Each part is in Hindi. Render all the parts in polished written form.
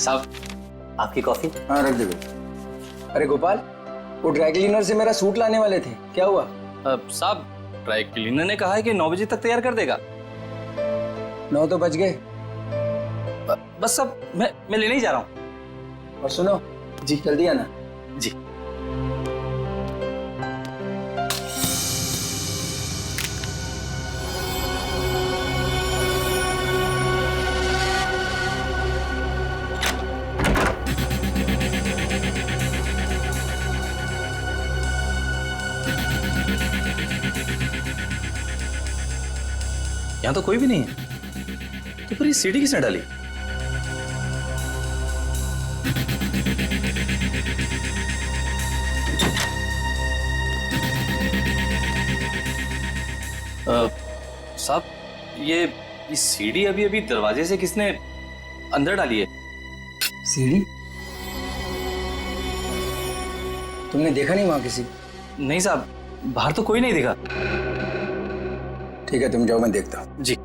साहब आपकी कॉफी। हाँ रख दो। अरे गोपाल, वो ड्राई क्लीनर से मेरा सूट लाने वाले थे, क्या हुआ? साहब ड्राई क्लीनर ने कहा है कि 9 बजे तक तैयार कर देगा। 9 तो बज गए। बस अब मैं लेने ही जा रहा हूँ। और सुनो जी, जल्दी आना जी। यहाँ तो कोई भी नहीं है, तो फिर ये सीढ़ी किसने डाली? साहब ये सीढ़ी अभी अभी दरवाजे से किसने अंदर डाली है? सीढ़ी? तुमने देखा नहीं वहां किसी? नहीं साहब, बाहर तो कोई नहीं दिखा। ठीक है तुम जाओ, मैं देखता हूँ। जी।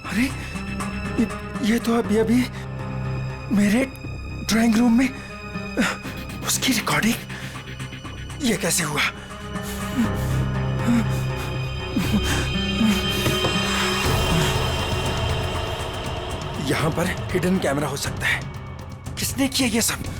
अरे ये तो अभी मेरे ड्राइंग रूम में उसकी रिकॉर्डिंग, ये कैसे हुआ? यहां पर हिडन कैमरा हो सकता है। किसने किया ये सब?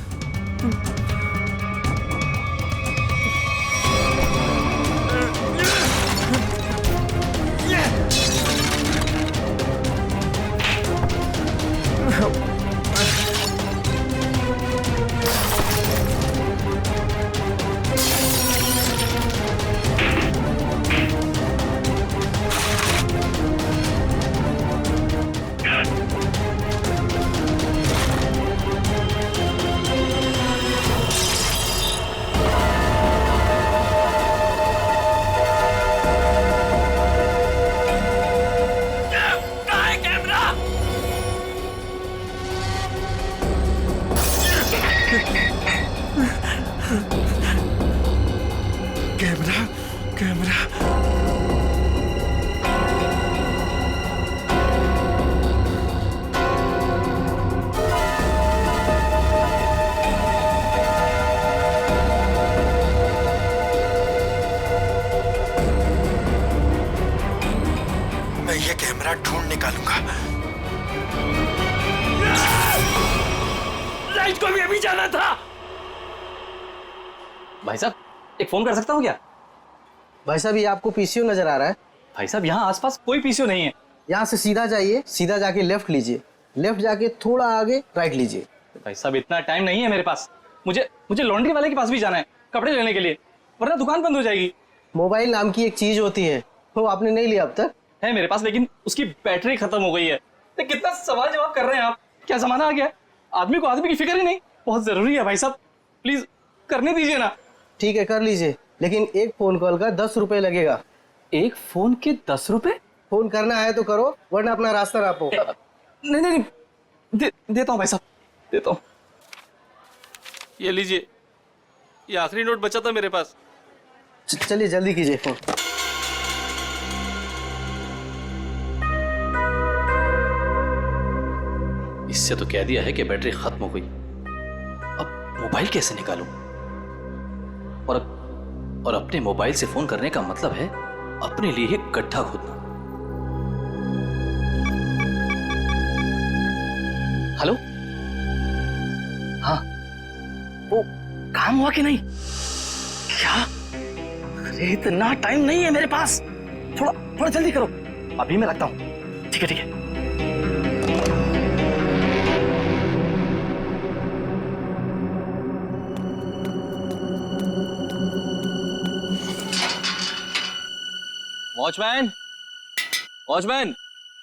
कैमरा मैं ये कैमरा ढूंढ निकालूंगा। लाइट को भी अभी जाना था। भाई साहब एक फोन कर सकता हूँ क्या? भाई साहब ये आपको पीसीओ नजर आ रहा है? भाई साहब यहाँ आसपास कोई पीसीओ नहीं है। यहाँ से सीधा जाइए, सीधा जाके लेफ्ट लीजिए, लेफ्ट जाके थोड़ा आगे राइट लीजिए। भाई साहब इतना टाइम नहीं है मेरे पास। मुझे लॉन्ड्री वाले के पास भी जाना है कपड़े लेने के लिए, वरना दुकान बंद हो जाएगी। मोबाइल नाम की एक चीज होती है, वो आपने नहीं लिया अब तक? है मेरे पास, लेकिन उसकी बैटरी खत्म हो गई है। तो कितना सवाल जवाब कर रहे हैं आप? क्या जमाना आ गया, आदमी को आदमी की फिक्र ही नहीं। बहुत जरूरी है भाई साहब, प्लीज करने दीजिए ना। ठीक है कर लीजिए, लेकिन एक फोन कॉल का 10 रुपए लगेगा। एक फोन के 10 रुपए? फोन करना है तो करो, वरना अपना रास्ता नापो। नहीं देता हूँ भाई साहब, देता हूँ। ये लीजिए, ये आखिरी नोट बचा था मेरे पास। चलिए जल्दी कीजिए फोन। इससे तो कह दिया है कि बैटरी खत्म हो गई। अब मोबाइल कैसे निकालूं? और अपने मोबाइल से फोन करने का मतलब है अपने लिए ही गड्ढा खोदना। हेलो, हाँ वो काम हुआ कि नहीं? क्या? अरे इतना टाइम नहीं है मेरे पास, थोड़ा जल्दी करो। अभी मैं रखता हूं। ठीक है वॉचमैन, वॉचमैन,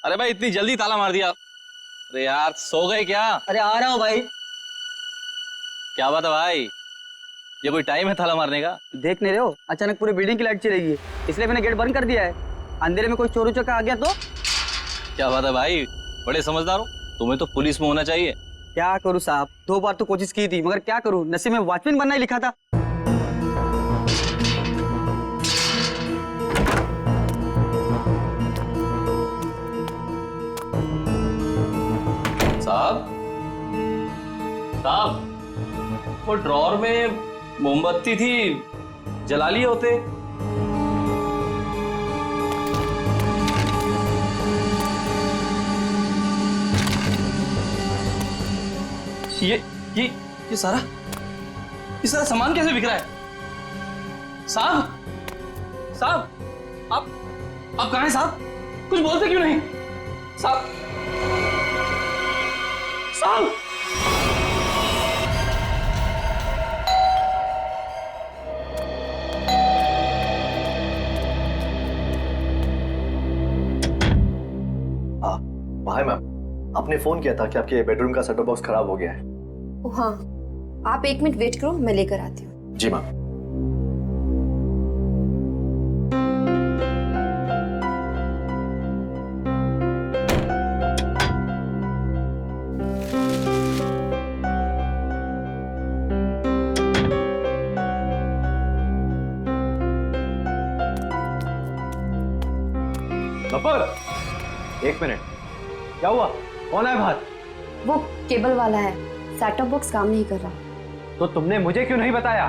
अरे भाई इतनी जल्दी ताला मार दिया। अरे यार सो गए क्या? अरे आ रहा हूँ भाई। क्या बात है भाई, ये कोई टाइम है ताला मारने का? देख नहीं रहे हो, अचानक पूरी बिल्डिंग की लाइट चलेगी, इसलिए मैंने गेट बंद कर दिया है। अंधेरे में कोई चोर उचक्का आ गया तो? क्या बात है भाई, बड़े समझदार हो। तुम्हें तो पुलिस में होना चाहिए। क्या करूँ साहब, 2 बार तो कोशिश की थी, मगर क्या करूँ, नसीब में वॉचमैन बनना ही लिखा था। साहब, साहब, वो ड्रॉर में मोमबत्ती थी, जला लिए होते। ये सारा सामान कैसे बिक रहा है? साहब, साहब, आप कहाँ हैं साहब? कुछ बोलते क्यों नहीं? साहब, साहब, हाय मैम, आपने फोन किया था कि आपके बेडरूम का सेटअप बॉक्स खराब हो गया है। हाँ, आप 1 मिनट वेट करो, मैं लेकर आती हूँ। जी मैम। गब्बर, 1 मिनट, क्या हुआ? कौन है बाहर? वो केबल वाला है, सेटअप बॉक्स काम नहीं कर रहा। तो तुमने मुझे क्यों नहीं बताया?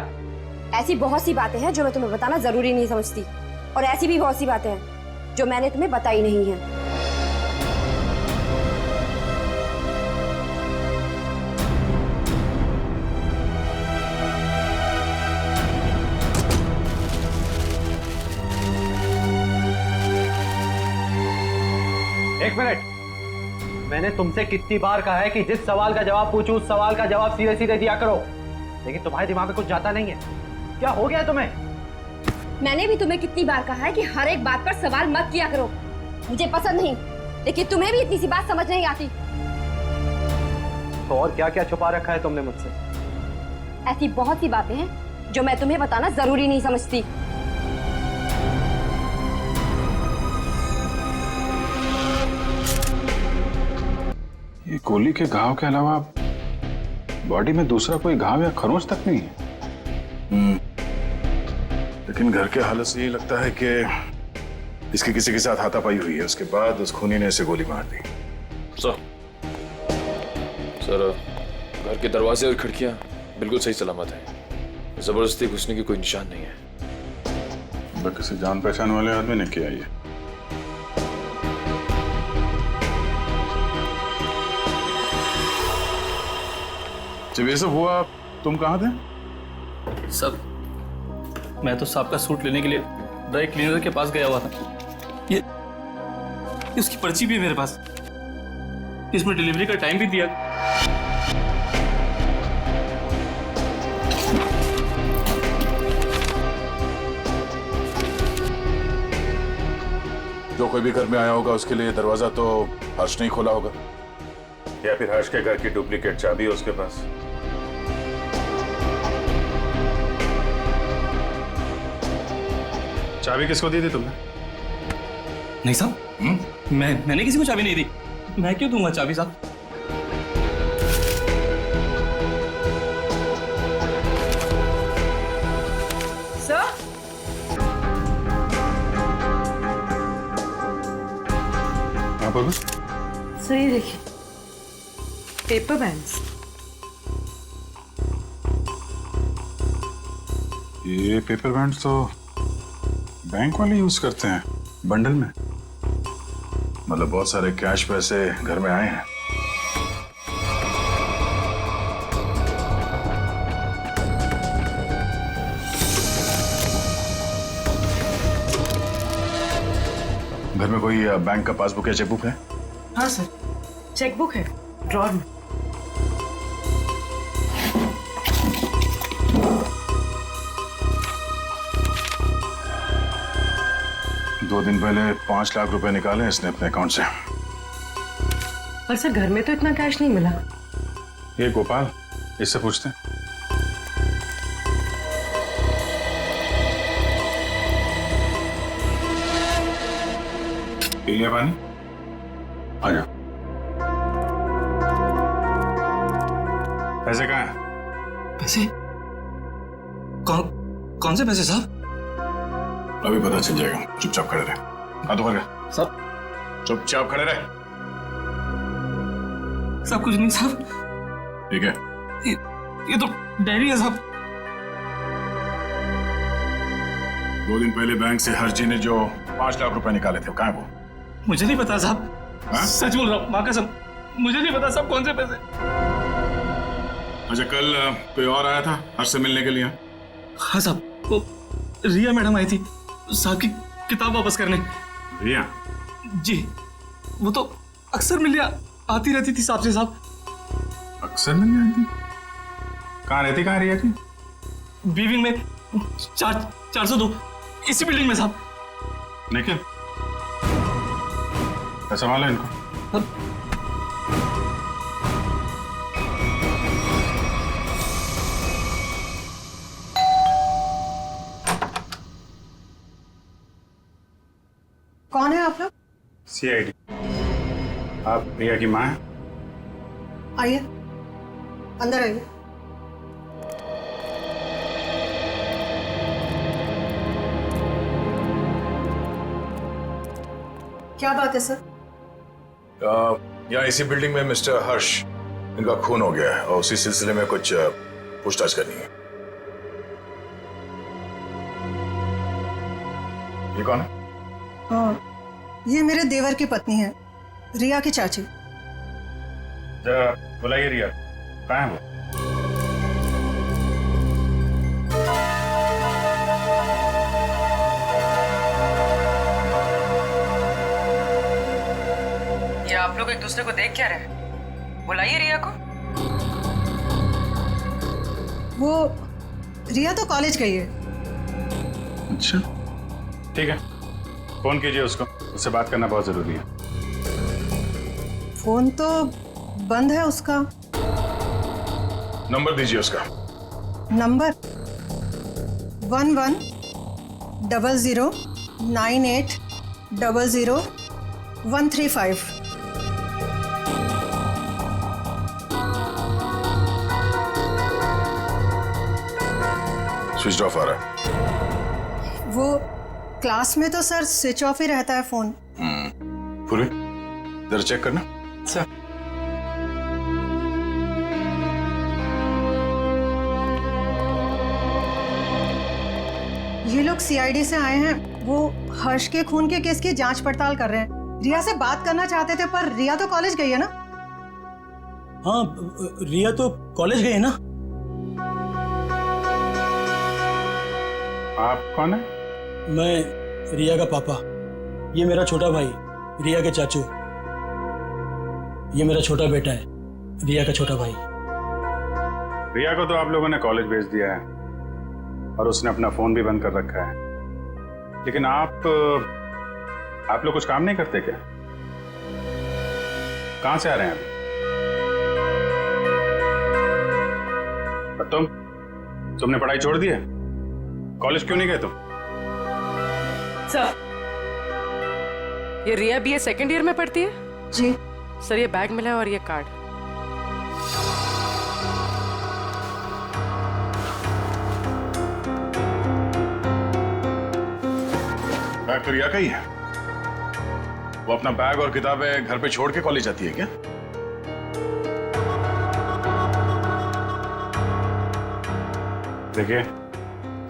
ऐसी बहुत सी बातें हैं जो मैं तुम्हें बताना जरूरी नहीं समझती, और ऐसी भी बहुत सी बातें हैं जो मैंने तुम्हें बताई नहीं है। एक मिनट, मैंने तुमसे कितनी बार कहा है कि जिस सवाल का जवाब पूछूं उस सवाल का जवाब सीधे सीधे दिया करो, लेकिन तुम्हारे दिमाग में कुछ जाता नहीं है। क्या हो गया तुम्हें? मैंने भी तुम्हें कितनी बार कहा है कि हर एक बात पर सवाल मत किया करो, मुझे पसंद नहीं, लेकिन तुम्हें भी इतनी सी बात समझ नहीं आती। तो और क्या क्या छुपा रखा है तुमने मुझसे? ऐसी बहुत सी बातें हैं जो मैं तुम्हें बताना जरूरी नहीं समझती। ये गोली के घाव के अलावा बॉडी में दूसरा कोई घाव या खरोंच तक नहीं है। लेकिन घर के हालत से ये लगता है कि इसकी किसी के साथ हाथापाई हुई है, उसके बाद उस खूनी ने इसे गोली मार दी। सर, घर के दरवाजे और खिड़कियां बिल्कुल सही सलामत हैं। जबरदस्ती घुसने की कोई निशान नहीं है। किसी जान पहचान वाले आदमी ने किया ये। जब ये सब हुआ तुम कहाँ थे? सब, मैं तो साहब का सूट लेने के लिए ड्राई क्लीनर के पास गया हुआ था। ये उसकी पर्ची भी है मेरे पास, इसमें डिलीवरी का टाइम भी दिया। जो कोई भी घर में आया होगा उसके लिए दरवाजा तो हर्ष नहीं खोला होगा, या फिर हर्ष के घर की डुप्लीकेट चाबी है उसके पास। चाबी किसको दी थी तुमने? नहीं साहब, मैंने किसी को चाबी नहीं दी। मैं क्यों दूंगा चाबी साहब? सर, हाँ बोलो। सर ये देखिए, पेपर बैंड्स। ये पेपर बैंड्स तो बैंक वाले यूज करते हैं बंडल में, मतलब बहुत सारे कैश पैसे घर में आए हैं। घर में कोई बैंक का पासबुक या चेकबुक है? हाँ सर, चेकबुक है ड्रॉर में। 2 दिन पहले 5 लाख रुपए निकाले इसने अपने अकाउंट से। पर सर घर में तो इतना कैश नहीं मिला। ये गोपाल, इससे पूछते हैं। पी लिया पानी? आ जा। पैसे कहाँ हैं? पैसे? कौन से पैसे साहब? अभी पता चल जाएगा, चुपचाप खड़े रहे। हाथ ऊपर कर। साहब चुपचाप खड़े रहे। सब कुछ नहीं साहब, ठीक है? ये तो डायरी है साहब। 2 दिन पहले बैंक से हर्षजी ने जो 5 लाख रुपए निकाले थे, कहाँ है वो? मुझे नहीं पता साहब। हाँ? सच बोल रहा हूँ, माँ कसम, मुझे नहीं पता साहब कौन से पैसे। अच्छा, कल कोई और आया था हर्ष से मिलने के लिए? हाँ साहब, वो रिया मैडम आई थी साहब की किताब वापस करने। रिया? जी, वो तो अक्सर मिलने आती रहती थी साहब से साहब। अक्सर मिलने आती? कहाँ रहती, कहाँ रिया जी? बी विंग में 402, इसी बिल्डिंग में साहब। निखिल, कैसा माल है इनको? कौन है आप लोग? CID। आप रिया की माँ हैं? आइए, अंदर आइए। क्या बात है सर? यहाँ इसी बिल्डिंग में मिस्टर हर्ष, इनका खून हो गया है और उसी सिलसिले में कुछ पूछताछ करनी है। ये कौन है? ये मेरे देवर की पत्नी है, रिया की चाची। जरा बुलाइए रिया, कहाँ है वो? ये आप लोग एक दूसरे को देख क्या रहे? बुलाइए रिया को। वो रिया तो कॉलेज गई है। अच्छा, ठीक है, फोन कीजिए उसको, उससे बात करना बहुत जरूरी है। फोन तो बंद है उसका। नंबर दीजिए उसका। नंबर 110098000135। स्विच ऑफ आ रहा है। वो क्लास में तो सर स्विच ऑफ ही रहता है फोन। पूरी जरा चेक करना। सर ये लोग CID से आए हैं, वो हर्ष के खून के केस की जांच पड़ताल कर रहे हैं। रिया से बात करना चाहते थे, पर रिया तो कॉलेज गई है ना। हाँ, रिया तो कॉलेज गई है ना। आप कौन है? मैं रिया का पापा, ये मेरा छोटा भाई रिया के चाचू, ये मेरा छोटा बेटा है रिया का छोटा भाई। रिया को तो आप लोगों ने कॉलेज भेज दिया है और उसने अपना फोन भी बंद कर रखा है, लेकिन आप लोग कुछ काम नहीं करते क्या? कहां से आ रहे हैं अभी? तुमने पढ़ाई छोड़ दी है? कॉलेज क्यों नहीं गए तुम? सर, ये रिया BA सेकेंड ईयर में पढ़ती है? जी सर, ये बैग मिला है और ये कार्ड। बैग तो रिया का ही है। वो अपना बैग और किताबें घर पे छोड़ के कॉलेज जाती है क्या? देखिए,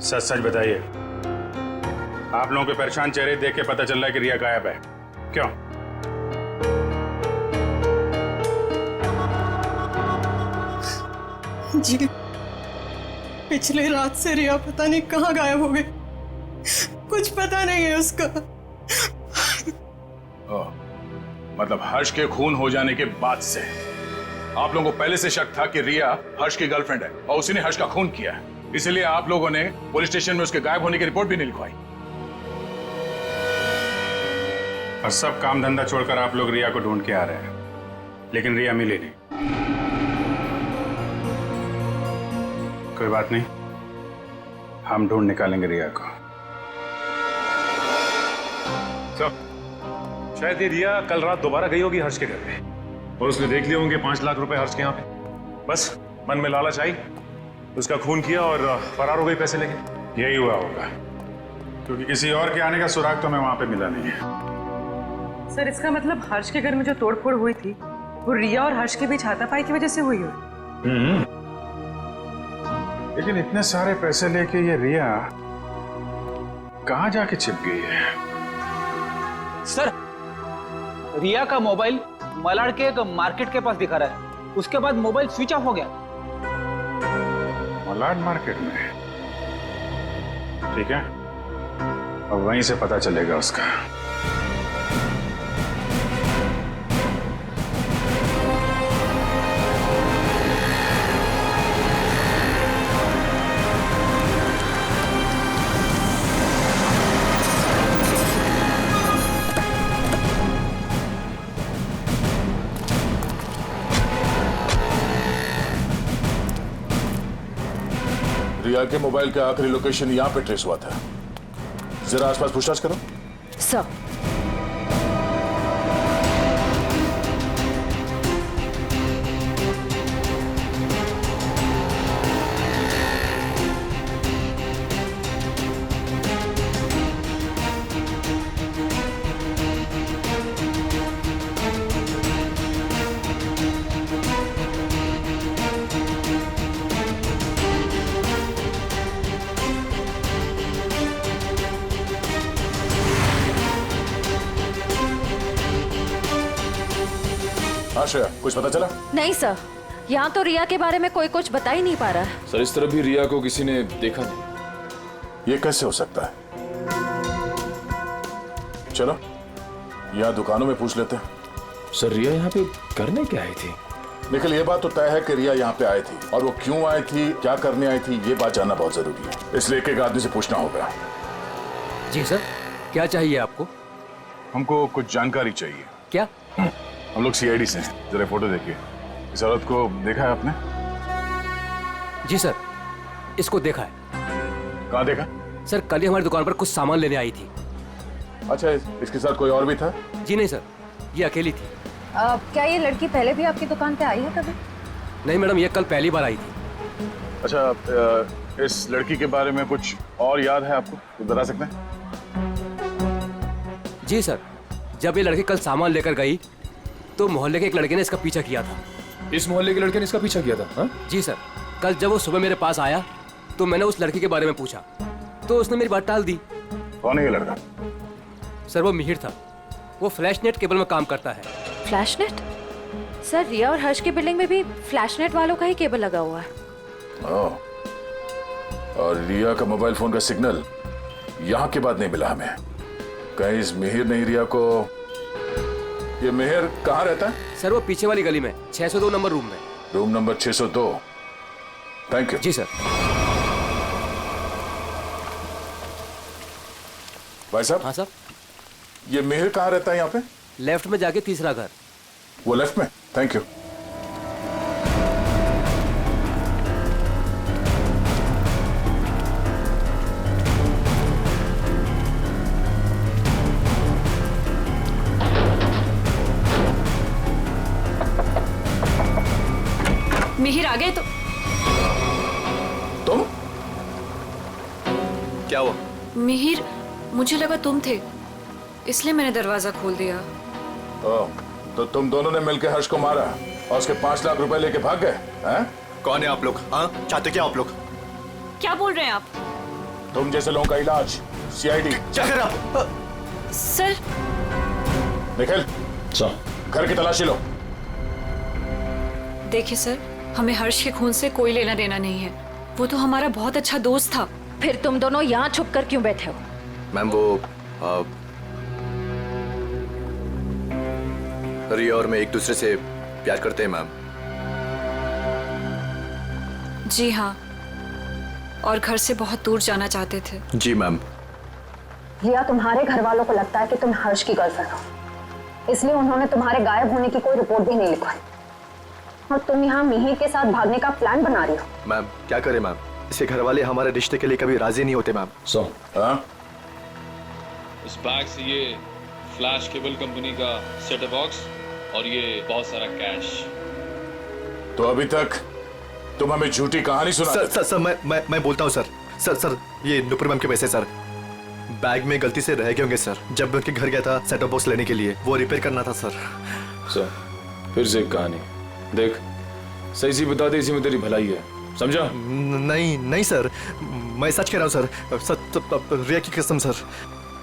सच सच बताइए, आप लोगों के परेशान चेहरे देख के पता चल रहा है कि रिया गायब है। क्यों? जी, पिछले रात से रिया पता नहीं कहाँ गायब हो गई, कुछ पता नहीं है उसका। मतलब हर्ष के खून हो जाने के बाद से आप लोगों को पहले से शक था कि रिया हर्ष की गर्लफ्रेंड है और उसी ने हर्ष का खून किया है, इसलिए आप लोगों ने पुलिस स्टेशन में उसके गायब होने की रिपोर्ट भी नहीं लिखवाई। और सब काम धंधा छोड़कर आप लोग रिया को ढूंढ के आ रहे हैं, लेकिन रिया मिली नहीं। कोई बात नहीं, हम ढूंढ निकालेंगे रिया को। शायद ये रिया कल रात दोबारा गई होगी हर्ष के घर पे और उसने देख लिए होंगे 5 लाख रुपए हर्ष के यहाँ पे। बस मन में लालच आई, उसका खून किया और फरार हो गई पैसे लेके। यही हुआ होगा, क्योंकि किसी और के आने का सुराग तो हमें वहां पे मिला नहीं है। सर इसका मतलब हर्ष के घर में जो तोड़फोड़ हुई थी वो रिया और हर्ष के बीच हाथापाई की वजह से हुई हो। लेकिन इतने सारे पैसे लेके ये रिया कहाँ जाके छिप गई है? सर, रिया का मोबाइल मलाड के एक मार्केट के पास दिखा रहा है। उसके बाद मोबाइल स्विच ऑफ हो गया। मलाड मार्केट में? ठीक है, अब वहीं से पता चलेगा उसका। रिया के मोबाइल का आखिरी लोकेशन यहाँ पे ट्रेस हुआ था। जरा आसपास पूछताछ करो। सर आश्रया, कुछ पता चला? नहीं सर, यहाँ तो रिया के बारे में कोई कुछ बता ही नहीं पा रहा है। सर, इस तरह भी रिया को किसी ने देखा नहीं। ये कैसे हो सकता है? चलो यहाँ दुकानों में पूछ लेते हैं। सर, रिया यहाँ पे करने क्या आई थी? निखिल, ये बात तो तय है कि रिया यहाँ पे आई थी, और वो क्यों आई थी, क्या करने आई थी, ये बात जानना बहुत जरूरी है। इसलिए एक एक आदमी से पूछना होगा। जी सर, क्या चाहिए आपको? हमको कुछ जानकारी चाहिए। क्या? हम लोग सीआईडी से हैं। जरा फोटो देखिए। इस औरत को देखा है आपने? जी सर, इसको देखा है। कहाँ देखा? सर, कल ही हमारी दुकान पर कुछ सामान लेने आई थी। अच्छा, इसके साथ कोई और भी था? जी नहीं सर, ये अकेली थी। क्या ये लड़की पहले भी आपकी दुकान पे आई है कभी? नहीं मैडम, ये कल पहली बार आई थी। अच्छा, इस लड़की के बारे में कुछ और याद है आपको? तो बता सकते हैं? जी सर, जब ये लड़की कल सामान लेकर गई तो मोहल्ले के एक लड़के ने इसका पीछा किया था। इस मोहल्ले के लड़के ने इसका पीछा किया था? हाँ? जी सर, कल जब वो सुबह मेरे पास आया तो मैंने उस लड़की के बारे में पूछा तो उसने मेरी बात टाल दी। कौन है ये लड़का? सर, वो मिहिर था। वो फ्लैशनेट केबल में काम करता है। फ्लैशनेट? सर, रिया और हर्ष की बिल्डिंग में भी फ्लैशनेट वालों का ही केबल लगा हुआ है। और रिया का मोबाइल फोन का सिग्नल यहाँ के बाद नहीं मिला हमें। कहीं इस मिहिर ने रिया को... ये मिहिर कहाँ रहता है? सर, वो पीछे वाली गली में 602 नंबर रूम में। Room number 602। Thank you. जी सर। भाई साहब। हाँ सर। ये मिहिर कहाँ रहता है यहाँ पे? लेफ्ट में जाके तीसरा घर। वो लेफ्ट में? Thank you. मिहिर आ गए तो? तुम? क्या हुआ? मिहिर, मुझे लगा तुम थे, इसलिए मैंने दरवाजा खोल दिया। तो तुम दोनों ने मिलकर हर्ष को मारा और उसके 5 लाख रुपए लेके भाग गए? हैं? कौन है आप लोग? हाँ, चाहते क्या आप लोग? क्या बोल रहे हैं आप? तुम जैसे लोगों का इलाज सीआईडी। क्या कर रहे आप? सर। निखिल, घर की तलाशी लो। देखिए सर, हमें हर्ष के खून से कोई लेना देना नहीं है। वो तो हमारा बहुत अच्छा दोस्त था। फिर तुम दोनों यहाँ छुप कर क्यों बैठे हो? मैम, वो रिया और मैं एक दूसरे से प्यार करते हैं मैम। जी हाँ, और घर से बहुत दूर जाना चाहते थे। जी मैम, रिया, तुम्हारे घर वालों को लगता है कि तुम हर्ष की गर्लफ्रेंड हो, इसलिए उन्होंने तुम्हारे गायब होने की कोई रिपोर्ट भी नहीं लिखवाई और तुम यहाँ मिहिर के साथ भागने का प्लान बना रही हो। मैम क्या करें मैम, इसके घर वाले हमारे रिश्ते के लिए कभी राजी नहीं होते मैम। उस बैग से ये फ्लैश केबल कंपनी का सेट बॉक्स और ये बहुत सारा कैश। तो अभी तक तुम हमें झूठी कहानी सुना। सर मैं बोलता हूँ सर, ये नुपुर मैम के पैसे सर बैग में गलती से रह गए होंगे सर। जब मैं उनके घर गया था सेट बॉक्स लेने के लिए, वो रिपेयर करना था सर। फिर से एक कहानी देख, सही सी बता दे, इसी में तेरी भलाई है, समझा? नहीं सर, मैं सच कह रहा हूँ सर, रिया की कसम सर।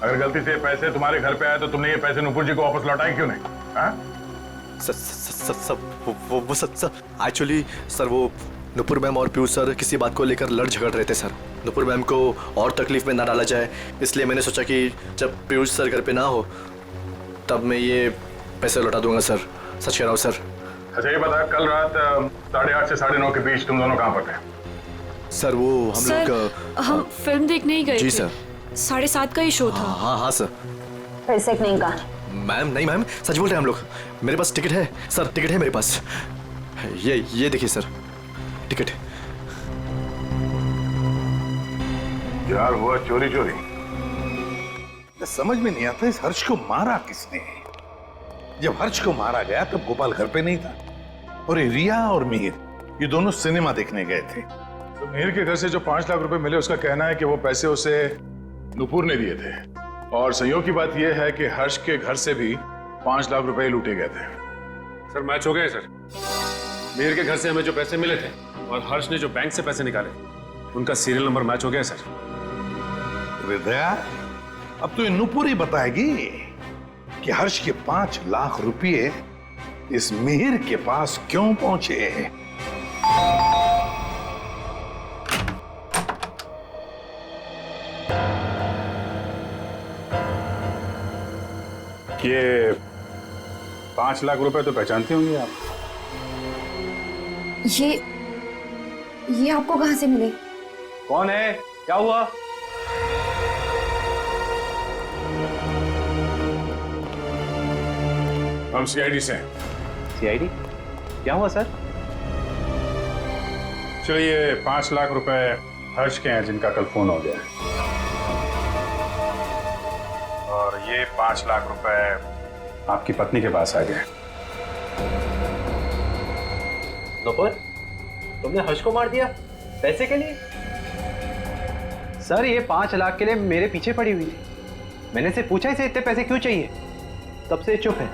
अगर गलती से पैसे तुम्हारे घर पे आए तो तुमने ये पैसे नुपुर जी को वापस लौटाए क्यों नहीं? एक्चुअली सर वो नुपुर मैम और पीयूष सर किसी बात को लेकर लड़ झगड़ रहे थे सर। नुपुर मैम को और तकलीफ में ना डाला जाए, इसलिए मैंने सोचा कि जब पीयूष सर घर पे ना हो तब मैं ये पैसे लौटा दूंगा सर। सच कह रहा हूँ सर। अच्छा ये बता, कल रात 8:30 से 9:30 के बीच तुम दोनों कहाँ पर थे? सर वो हम लोग हम फिल्म देखने ही गए जी थे। सर। 7:30 का ही शो था। हाँ सर। फिर से एक नई कहानी। मैम नहीं मैम, सच बोल रहे हैं हम लोग। मेरे पास टिकट है सर, टिकट है मेरे पास। ये देखिए सर, टिकट। यार हुआ चोरी। समझ में नहीं आता इस हर्ष को मारा किसने। जब हर्ष को मारा गया तब गोपाल घर पे नहीं था और ये रिया और मिहिर ये दोनों सिनेमा देखने गए थे। तो मिहिर के घर से जो 5 लाख रुपए मिले, उसका कहना है कि वो पैसे उसे नुपुर ने दिए थे। और संयोग की बात यह है कि हर्ष के घर से भी 5 लाख रुपए लूटे गए थे। सर मैच हो गए सर। मिहिर के घर से हमें जो पैसे मिले थे और हर्ष ने जो बैंक से पैसे निकाले, उनका सीरियल नंबर मैच हो गया सर। हृदया, अब तो ये नुपुर ही बताएगी कि हर्ष के 5 लाख रुपए इस मिहिर के पास क्यों पहुंचे। ये 5 लाख रुपए तो पहचानते होंगे आप। ये आपको कहां से मिले? कौन है, क्या हुआ? हम सीआईडी से। सीआईडी? क्या हुआ सर? चलिए 5 लाख रुपए हर्ष के हैं जिनका कल फोन हो गया, और ये 5 लाख रुपए आपकी पत्नी के पास आ गए। नुपुर, तुमने हर्ष को मार दिया पैसे के लिए? सर ये 5 लाख के लिए मेरे पीछे पड़ी हुई थी। मैंने से पूछा इसे इतने पैसे क्यों चाहिए, तब से चुप है।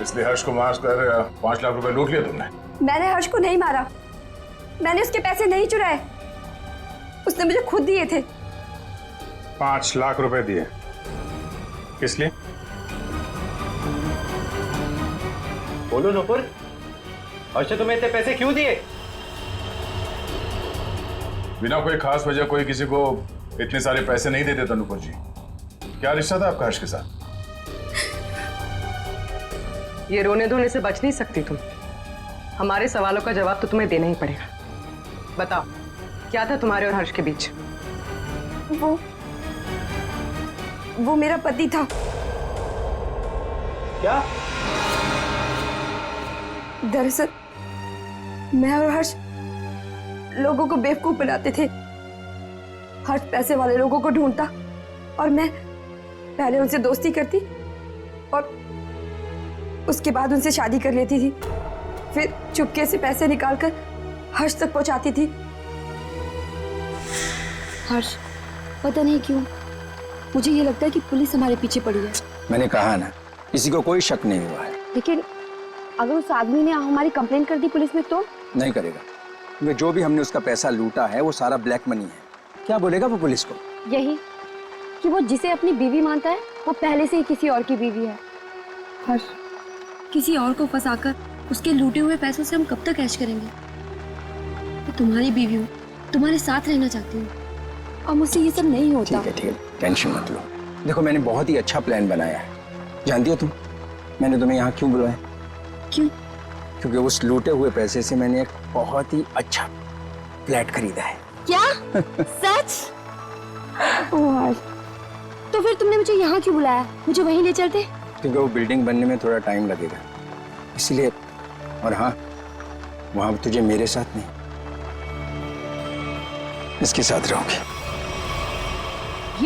इसलिए हर्ष को मार कर 5 लाख रुपए लूट लिया तुमने? मैंने हर्ष को नहीं मारा, मैंने उसके पैसे नहीं चुराए, उसने मुझे खुद दिए थे। 5 लाख रुपए दिए किस लिए? बोलो नुपुर, हर्ष ने तुम्हें इतने पैसे क्यों दिए? बिना कोई खास वजह कोई किसी को इतने सारे पैसे नहीं दे देता नुपुर जी। क्या रिश्ता था आपका हर्ष के साथ? ये रोने धोने से बच नहीं सकती तुम। हमारे सवालों का जवाब तो तुम्हें देना ही पड़ेगा। बताओ, क्या था तुम्हारे और हर्ष के बीच? वो मेरा पति था। क्या? दरअसल मैं और हर्ष लोगों को बेवकूफ बनाते थे। हर्ष पैसे वाले लोगों को ढूंढता और मैं पहले उनसे दोस्ती करती और उसके बाद उनसे शादी कर लेती थी। फिर चुपके से पैसे निकालकर हर्ष तक पहुंचाती थी। हर्ष, पता नहीं क्यों मुझे ये लगता है कि पुलिस हमारे पीछे पड़ी है। मैंने कहा ना, किसी को कोई शक नहीं हुआ है। लेकिन अगर उस आदमी ने हमारी कंप्लेंट कर दी पुलिस में तो? नहीं करेगा, क्योंकि जो भी हमने उसका पैसा लूटा है वो सारा ब्लैक मनी है। क्या बोलेगा वो पुलिस को? यही कि वो जिसे अपनी बीवी मानता है वो पहले से ही किसी और की बीवी है। हर्ष, किसी और को फंसाकर उसके लूटे हुए पैसों से हम कब तक ऐश करेंगे? मैं तुम्हारी बीवी हूँ, तुम्हारे साथ रहना चाहती हूँ और मुझसे ये सब नहीं होता। ठीक है, टेंशन मत लो। देखो मैंने बहुत ही अच्छा प्लान बनाया है। जानती हो तुम, मैंने तुम्हें यहाँ क्यों बुलाया? क्यों? क्योंकि उस लूटे हुए पैसे से मैंने एक बहुत ही अच्छा फ्लैट खरीदा है। क्या? सच? तो फिर तुमने मुझे यहाँ क्यों बुलाया? मुझे वहीं ले चलते। क्योंकि वो बिल्डिंग बनने में थोड़ा टाइम लगेगा इसलिए। और हाँ, वहां तुझे मेरे साथ नहीं, इसके साथ रहोगे।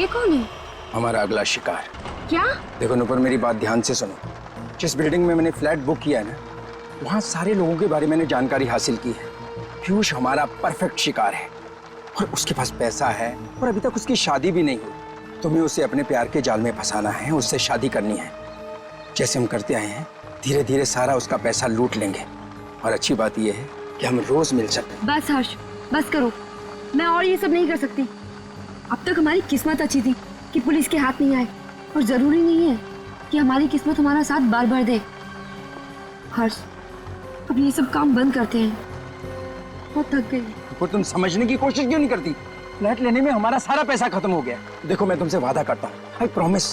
ये कौन है? हमारा अगला शिकार। क्या? देखो नुपुर, मेरी बात ध्यान से सुनो। जिस बिल्डिंग में मैंने फ्लैट बुक किया है ना, वहां सारे लोगों के बारे में मैंने जानकारी हासिल की है। पीयूष हमारा परफेक्ट शिकार है और उसके पास पैसा है और अभी तक उसकी शादी भी नहीं हुई। तुम्हें उसे अपने प्यार के जाल में फंसाना है, उससे शादी करनी है। जैसे हम करते आए हैं, धीरे धीरे सारा उसका पैसा लूट लेंगे। और अच्छी बात यह है कि हम रोज मिल सकते। बस हर्ष, बस करो। मैं और ये सब नहीं कर सकती। अब तक हमारी किस्मत अच्छी थी कि पुलिस के हाथ नहीं आए, और जरूरी नहीं है कि हमारी किस्मत हमारा साथ बार बार दे। हर्ष, अब ये सब काम बंद करते हैं। बहुत थक गई। तो तुम समझने की कोशिश क्यों नहीं करती? फ्लैट लेने में हमारा सारा पैसा खत्म हो गया। देखो, मैं तुमसे वादा करता हूँ, आई प्रॉमिस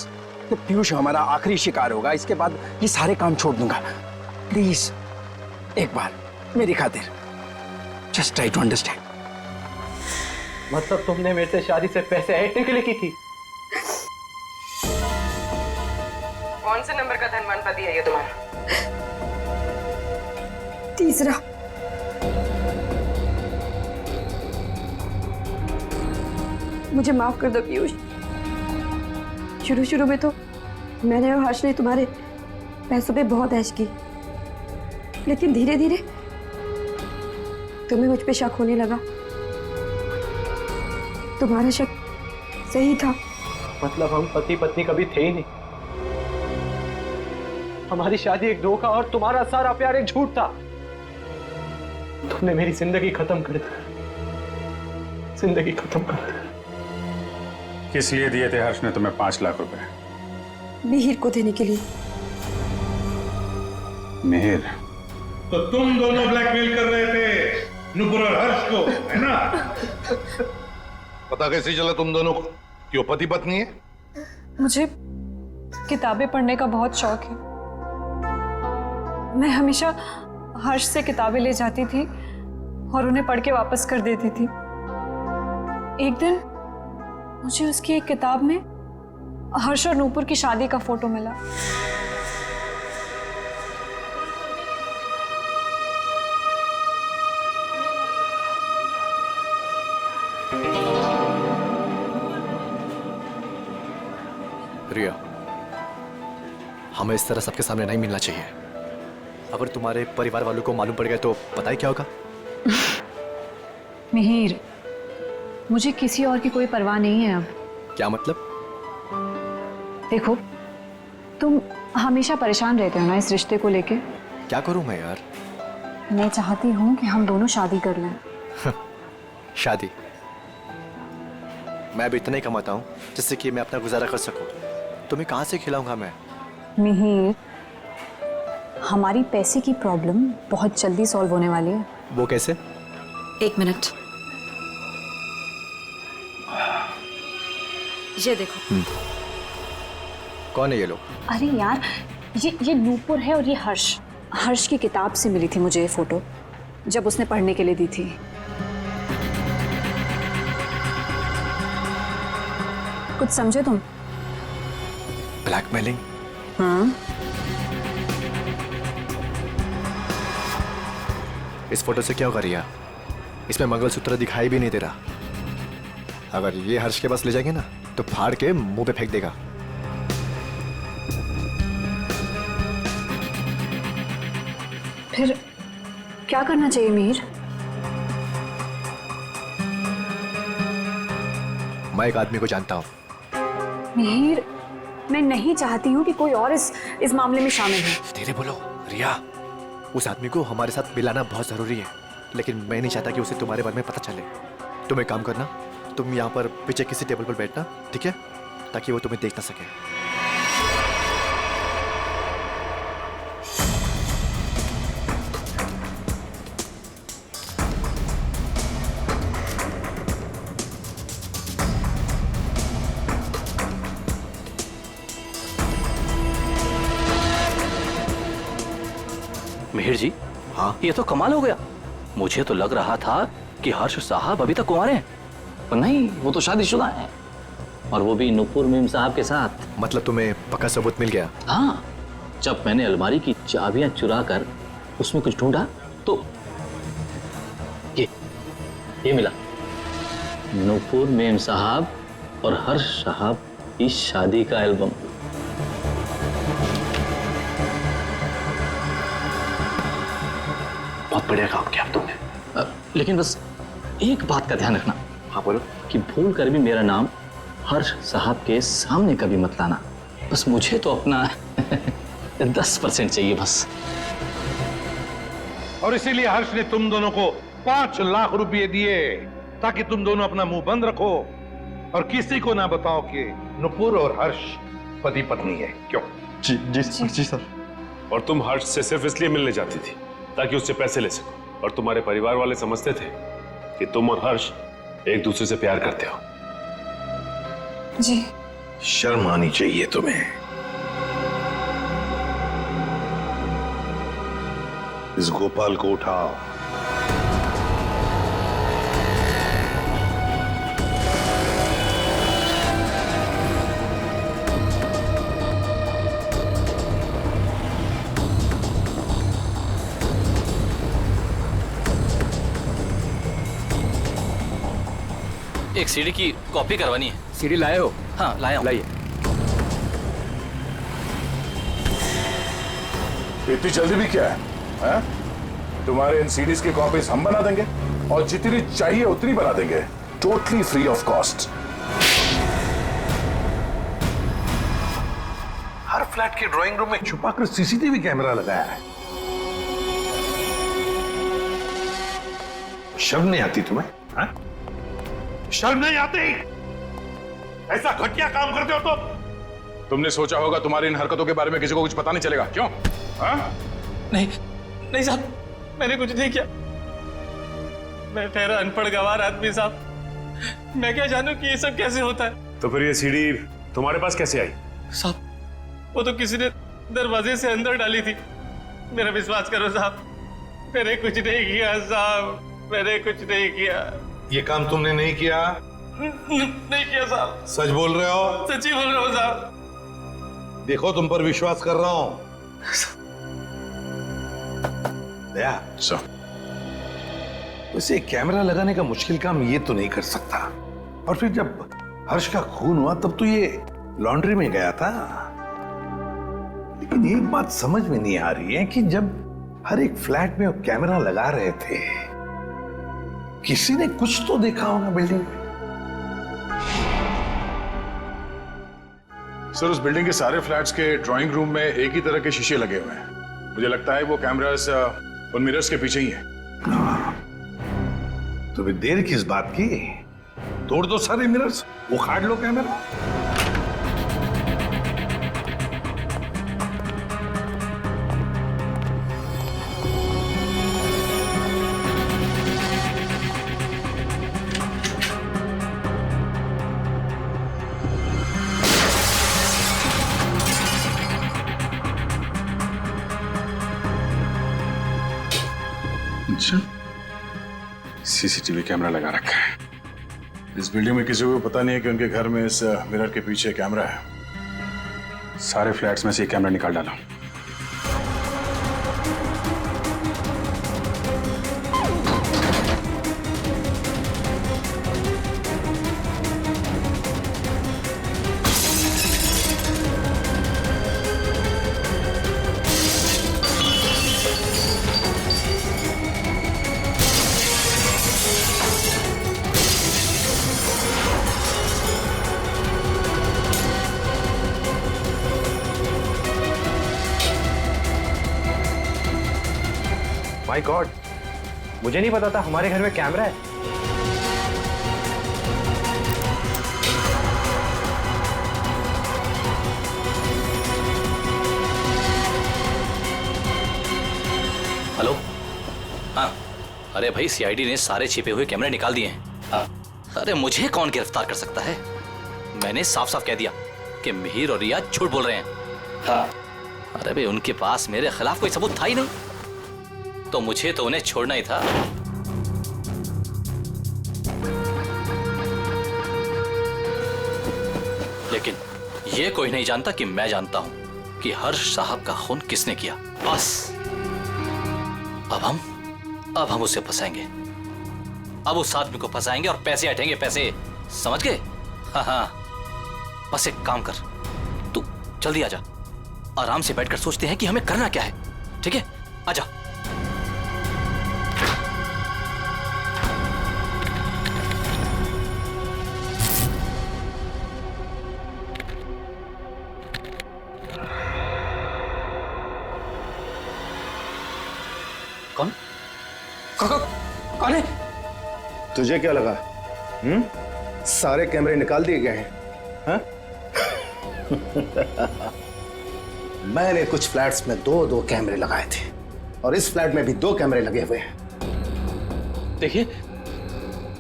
कि पीयूष हमारा आखिरी शिकार होगा। इसके बाद ये सारे काम छोड़ दूंगा। प्लीज एक बार मेरी खातिर जस्ट ट्राई टू अंडरस्टैंड। मतलब तुमने मेरे से शादी से पैसे ऐंठने के लिए की थी? कौन से नंबर का धनवान पति है ये तुम्हारा? तीसरा। मुझे माफ कर दो पीयूष। शुरू शुरू में तो मैंने और हर्ष ने तुम्हारे पैसों पे बहुत ऐश की, लेकिन धीरे धीरे तुम्हें मुझ पे शक होने लगा। तुम्हारा शक सही था। मतलब हम पति पत्नी कभी थे ही नहीं। हमारी शादी एक धोखा और तुम्हारा सारा प्यार एक झूठ था। तुमने मेरी जिंदगी खत्म कर दी, जिंदगी खत्म कर दी। किस लिए दिए थे हर्ष ने तुम्हें 5 लाख रुपए? मिहिर को देने के लिए। मिहिर? तो तुम दोनों ब्लैकमेल कर रहे थे नुपुर और हर्ष को, है ना? पता कैसे चला तुम दोनों को कि वो पति पत्नी है? मुझे किताबें पढ़ने का बहुत शौक है। मैं हमेशा हर्ष से किताबें ले जाती थी और उन्हें पढ़ के वापस कर देती थी। एक दिन मुझे उसकी एक किताब में हर्ष और नूपुर की शादी का फोटो मिला। रिया, हमें इस तरह सबके सामने नहीं मिलना चाहिए। अगर तुम्हारे परिवार वालों को मालूम पड़ गया तो पता ही क्या होगा। मिहिर, मुझे किसी और की कोई परवाह नहीं है अब। क्या मतलब? देखो, तुम हमेशा परेशान रहते हो ना इस रिश्ते को लेके। क्या करूं मैं यार? मैं चाहती हूँ कि हम दोनों शादी कर लें। शादी? मैं अब इतना ही कमाता हूँ जिससे कि मैं अपना गुजारा कर सकूं। तुम्हें कहाँ से खिलाऊंगा मैं? मिहिर, हमारी पैसे की प्रॉब्लम बहुत जल्दी सॉल्व होने वाली है। वो कैसे? 1 मिनट। ये देखो। कौन है ये लोग? अरे यार, ये नूपुर है और ये हर्ष। हर्ष की किताब से मिली थी मुझे ये फोटो, जब उसने पढ़ने के लिए दी थी। कुछ समझे तुम? ब्लैकमेलिंग? हाँ। इस फोटो से क्या होगा रिया? इसमें मंगलसूत्र दिखाई भी नहीं दे रहा। अगर ये हर्ष के पास ले जाएंगे ना तो फाड़ के मुंह पे फेंक देगा। फिर क्या करना चाहिए मिहिर? मैं एक आदमी को जानता हूँ। मिहिर, मैं नहीं चाहती हूँ कि कोई और इस मामले में शामिल हो। धीरे बोलो रिया। उस आदमी को हमारे साथ मिलाना बहुत जरूरी है, लेकिन मैं नहीं चाहता कि उसे तुम्हारे बारे में पता चले। तुम एक काम करना, तुम यहाँ पर पीछे किसी टेबल पर बैठना, ठीक है? ताकि वो तुम्हें देख ना सके। मिहिर जी, हाँ? ये तो कमाल हो गया। मुझे तो लग रहा था कि हर्ष साहब अभी तक कुंवारे हैं, पर नहीं, वो तो शादीशुदा हैं। और वो भी नुपुर मेम साहब के साथ। मतलब तुम्हें पक्का सबूत मिल गया? हाँ, जब मैंने अलमारी की चाबियां चुरा कर उसमें कुछ ढूंढा तो ये मिला। नुपुर मेम साहब और हर्ष साहब की शादी का एल्बम। बहुत बढ़िया काम किया तुमने। लेकिन बस एक बात का ध्यान रखना। हाँ बोलो। कि भूल कर भी मेरा नाम हर्ष साहब के सामने कभी मत लाना। बस मुझे तो अपना 10% चाहिए बस। और इसीलिए हर्ष ने तुम दोनों को 5 लाख रुपए दिए ताकि तुम दोनों अपना मुंह बंद रखो और किसी को ना बताओ कि नुपुर और हर्ष पति पत्नी है। क्यों? जी जी जी, जी सर। और तुम हर्ष से सिर्फ इसलिए मिलने जाती थी ताकि उससे पैसे ले सको, और तुम्हारे परिवार वाले समझते थे कि तुम और हर्ष एक दूसरे से प्यार करते हो। जी। शर्म आनी चाहिए तुम्हें। इस गोपाल को उठाओ। एक सीडी की कॉपी करवानी है। सीडी लाए हो? हाँ लाया हूं। लाइए। इतनी जल्दी भी क्या है? तुम्हारे इन सीडीज की कॉपीज हम बना देंगे और जितनी चाहिए उतनी बना देंगे, totally free of cost. Her flat के ड्राइंग रूम में छुपाकर सीसीटीवी कैमरा लगाया है। शर्म नहीं आती तुम्हें? हा? शर्म नहीं आती? ऐसा घटिया काम करते हो तुम? तुमने सोचा होगा तुम्हारी इन हरकतों के बारे में किसी को कुछ पता नहीं चलेगा, क्यों? नहीं नहीं साहब, मैंने कुछ नहीं किया। मैं ठहरा अनपढ़ गंवार आदमी साहब। मैं क्या जानूं कि ये सब कैसे होता है। तो फिर ये सीडी तुम्हारे पास कैसे आई? साहब, वो तो किसी ने दरवाजे से अंदर डाली थी। मेरा विश्वास करो साहब, मैंने कुछ नहीं किया साहब, मैंने कुछ नहीं किया। ये काम तुमने नहीं किया? नहीं किया साहब। सच बोल रहे हो? सच्ची बोल रहा हूँ साहब। देखो तुम पर विश्वास कर रहा हूं। दया, वैसे कैमरा लगाने का मुश्किल काम ये तो नहीं कर सकता। और फिर जब हर्ष का खून हुआ तब तो ये लॉन्ड्री में गया था। लेकिन एक बात समझ में नहीं आ रही है कि जब हर एक फ्लैट में वो कैमरा लगा रहे थे, किसी ने कुछ तो देखा होगा बिल्डिंग में। सर, उस बिल्डिंग के सारे फ्लैट्स के ड्राइंग रूम में एक ही तरह के शीशे लगे हुए हैं। मुझे लगता है वो कैमरास उन मिरर्स के पीछे ही है। तो भी देर किस बात की? तोड़ दो सारे मिरर्स, उखाड़ लो कैमरा। अच्छा, सीसीटीवी कैमरा लगा रखा है। इस बिल्डिंग में किसी को पता नहीं है कि उनके घर में इस मिरर के पीछे कैमरा है। सारे फ्लैट्स में से कैमरा निकाल डाला। माय गॉड, मुझे नहीं पता था हमारे घर में कैमरा है। हेलो। हाँ, अरे भाई, सीआईडी ने सारे छिपे हुए कैमरे निकाल दिए हैं। हाँ। अरे मुझे कौन गिरफ्तार कर सकता है? मैंने साफ साफ कह दिया कि मिहिर और रिया झूठ बोल रहे हैं। हाँ। अरे भाई, उनके पास मेरे खिलाफ कोई सबूत था ही नहीं, तो मुझे तो उन्हें छोड़ना ही था। लेकिन ये कोई नहीं जानता कि मैं जानता हूं कि हर्ष साहब का खून किसने किया। बस अब हम उसे फंसाएंगे। अब उस आदमी को फंसाएंगे और पैसे हटेंगे, पैसे, समझ गए? हाँ, बस एक काम कर, तू जल्दी आजा। आराम से बैठकर सोचते हैं कि हमें करना क्या है। ठीक है, आजा। कौन कौन है? तुझे क्या लगा? सारे कैमरे निकाल दिए गए हैं? हाँ? मैंने कुछ फ्लैट्स में दो कैमरे लगाए थे और इस फ्लैट में भी 2 कैमरे लगे हुए हैं। देखिए,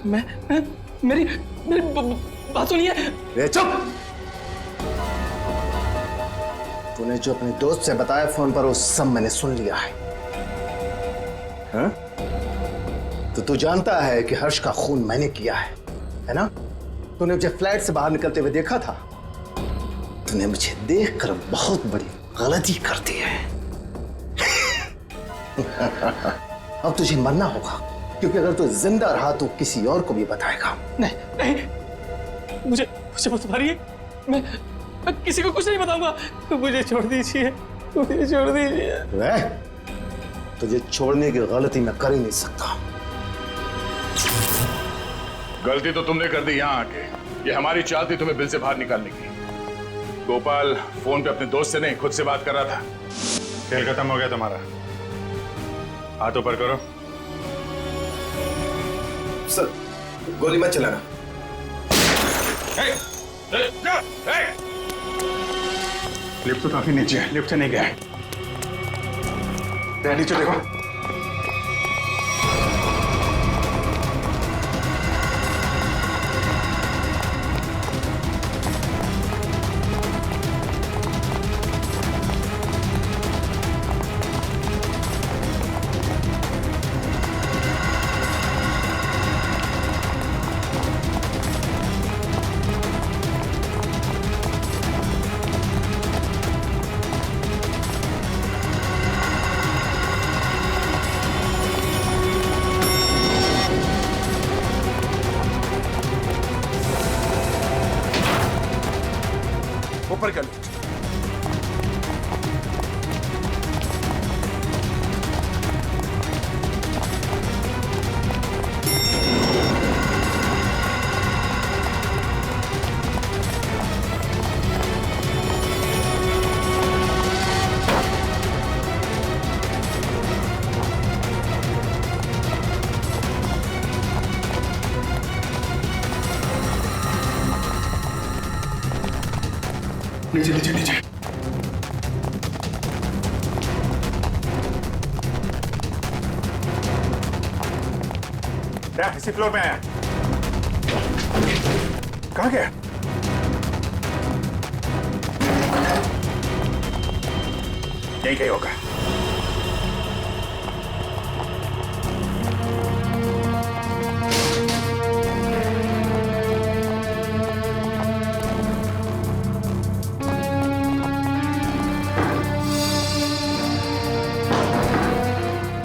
मेरी बात सुनिए। चुप! तूने जो अपने दोस्त से बताया फोन पर वो सब मैंने सुन लिया है। हाँ? तो तू जानता है कि हर्ष का खून मैंने किया है ना? तूने मुझे फ्लैट से बाहर निकलते हुए देखा था। तूने मुझे देखकर बहुत बड़ी गलती कर दी है। अब तुझे मरना होगा, क्योंकि अगर तू जिंदा रहा तो किसी और को भी बताएगा। नहीं, मुझे मत मारिए। मैं किसी को कुछ नहीं बताऊंगा। मुझे छोड़ दीजिए, मुझे छोड़ दीजिए। तुझे छोड़ने की गलती मैं कर ही नहीं सकता। गलती तो तुमने कर दी यहाँ आके। ये हमारी चाल थी तुम्हें बिल से बाहर निकालने की। गोपाल फोन पे अपने दोस्त से नहीं, खुद से बात कर रहा था। खेल खत्म हो गया तुम्हारा। हाथ ऊपर करो। सर, गोली मत चलाना। लिफ्ट तो काफी नीचे है, लिफ्ट से नहीं गया है। नीचे देखो। ऊपर कर लो। नीचे नीचे नीचे। क्या इसी फ्लोर पे आया? कहाँ गया? यहीं कहीं होगा।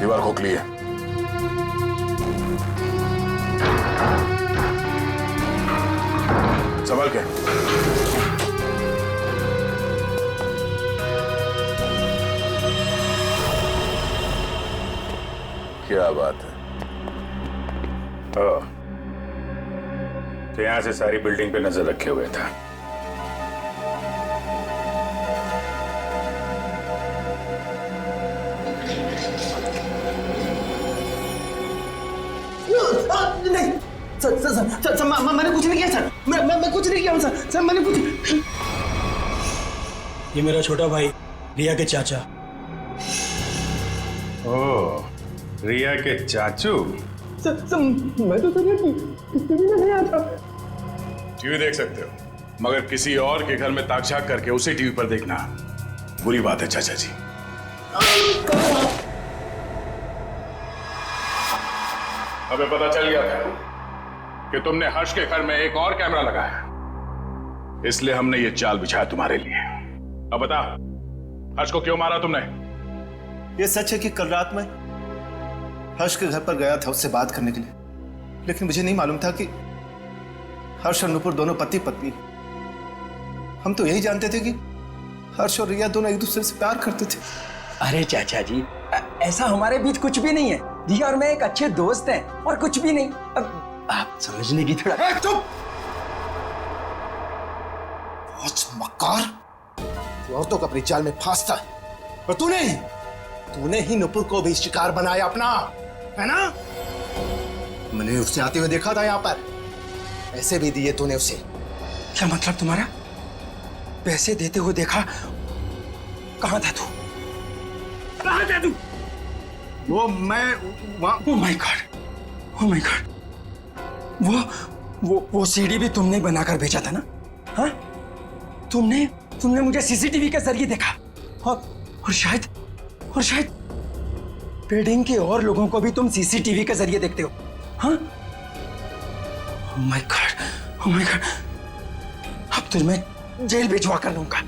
दीवार खोखली है। संभाल के। क्या बात है? तो यहां से सारी बिल्डिंग पे नजर रखे हुए था। नहीं सर, मैंने कुछ नहीं किया सर। मैं कुछ नहीं किया सर, मैंने कुछ। ये मेरा छोटा भाई रिया के चाचा। ओह, रिया के चाचू। मैं तो सर टीवी में नहीं आता। टीवी देख सकते हो, मगर किसी और के घर में ताक-झाक करके उसे टीवी पर देखना बुरी बात है चाचा जी। हमें पता चल गया था कि तुमने हर्ष के घर में एक और कैमरा लगाया। इसलिए हमने ये चाल बिछाया तुम्हारे लिए। अब बता, हर्ष को क्यों मारा तुमने? ये सच है कि कल रात में हर्ष के घर पर गया था उससे बात करने के लिए, लेकिन मुझे नहीं मालूम था कि हर्ष और नुपुर दोनों पति पत्नी। हम तो यही जानते थे कि हर्ष और रिया दोनों एक दूसरे से प्यार करते थे। अरे चाचा जी, ऐसा हमारे बीच कुछ भी नहीं है। रिया और मैं एक अच्छे दोस्त हैं और कुछ भी नहीं। अब आप समझने की थोड़ा। चुप! बहुत मक्कार, तू औरतों को अपनी जाल में फांसता है, और तूने ही नुपुर को भी शिकार बनाया अपना, है ना? मैंने उसे आते हुए देखा था यहाँ पर, पैसे भी दिए तूने उसे। क्या मतलब तुम्हारा? पैसे देते हुए देखा? कहां था तू? कहां था तू? वो मैं वहां। Oh my God, oh my God. वो सीडी भी तुमने बनाकर भेजा था ना? हाँ, तुमने मुझे सीसीटीवी के जरिए देखा, और शायद बिल्डिंग के और लोगों को भी तुम सीसीटीवी के जरिए देखते हो। हाँ? Oh my God, oh my God. अब तो मैं जेल भिजवा कर लूंगा।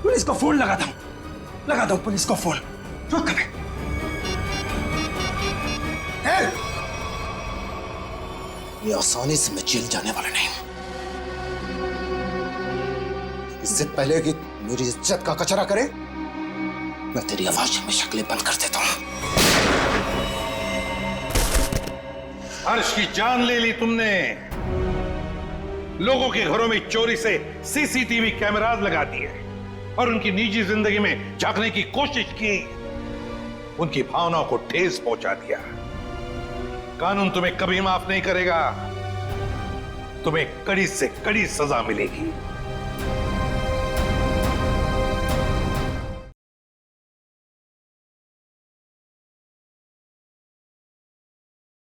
पुलिस को फोन लगाता हूं पुलिस को फोन। रुक कभी। ये आसानी से मैं जेल जाने वाला नहीं हूं। इससे पहले कि मेरी इज्जत का कचरा करे, मैं तेरी आवाज में शक्लें बंद कर देता हूं। हर्ष की जान ले ली तुमने, लोगों के घरों में चोरी से सीसीटीवी कैमरास लगा दिए और उनकी निजी जिंदगी में झांकने की कोशिश की, उनकी भावनाओं को ठेस पहुंचा दिया। कानून तुम्हें कभी माफ नहीं करेगा, तुम्हें कड़ी से कड़ी सजा मिलेगी।